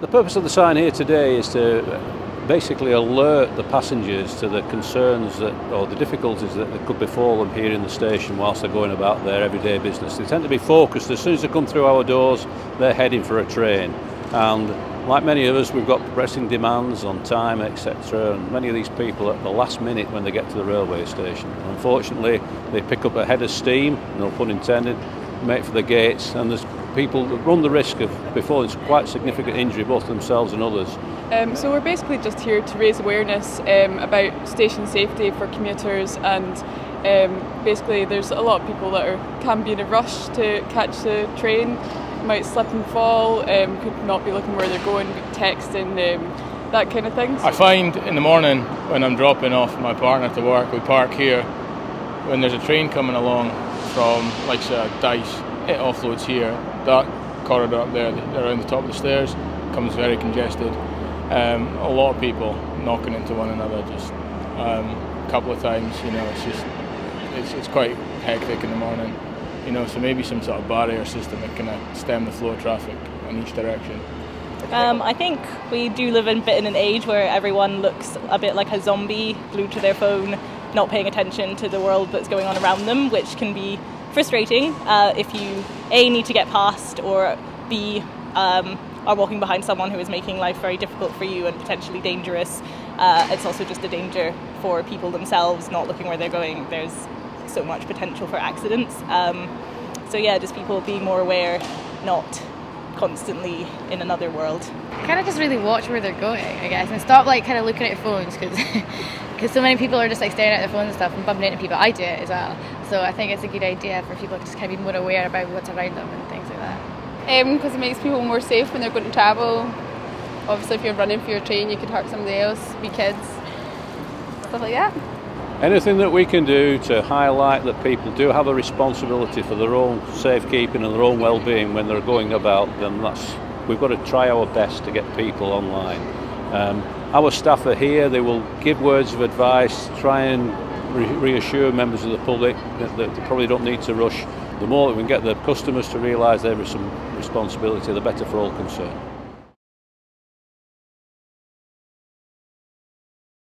The purpose of the sign here today is to basically alert the passengers to the concerns or the difficulties that could befall them here in the station whilst they're going about their everyday business. They tend to be focused. As soon as they come through our doors, they're heading for a train. And like many of us, we've got pressing demands on time, etc. And many of these people at the last minute when they get to the railway station. Unfortunately, they pick up a head of steam, no pun intended, make for the gates, and there's people that run the risk of befalling quite significant injury, both themselves and others. So we're basically just here to raise awareness about station safety for commuters, and basically there's a lot of people that can be in a rush to catch the train, might slip and fall, could not be looking where they're going, texting, that kind of thing. I find in the morning when I'm dropping off my partner to work, we park here. When there's a train coming along from, like say, Dice, it offloads here. That corridor up there around the top of the stairs becomes very congested. A lot of people knocking into one another just a couple of times, it's quite hectic in the morning, so maybe some sort of barrier system that can stem the flow of traffic in each direction. I think we do live in an age where everyone looks a bit like a zombie, glued to their phone, not paying attention to the world that's going on around them, which can be frustrating if you A, need to get past, or B, are walking behind someone who is making life very difficult for you and potentially dangerous. It's also just a danger for people themselves, not looking where they're going. There's so much potential for accidents. Just people being more aware, not constantly in another world. Kind of just really watch where they're going, I guess, and stop kind of looking at your phones, because so many people are just staring at their phones and stuff and bumping into people. I do it as well. So I think it's a good idea for people to just kind of be more aware about what's around them and things like that. Because it makes people more safe when they're going to travel. Obviously, if you're running for your train, you could hurt somebody else, be kids, stuff like that. Anything that we can do to highlight that people do have a responsibility for their own safekeeping and their own well-being when they're going about, then we've got to try our best to get people online. Our staff are here. They will give words of advice, try and reassure members of the public that they probably don't need to rush. The more that we can get the customers to realise there is some responsibility, the better for all concerned.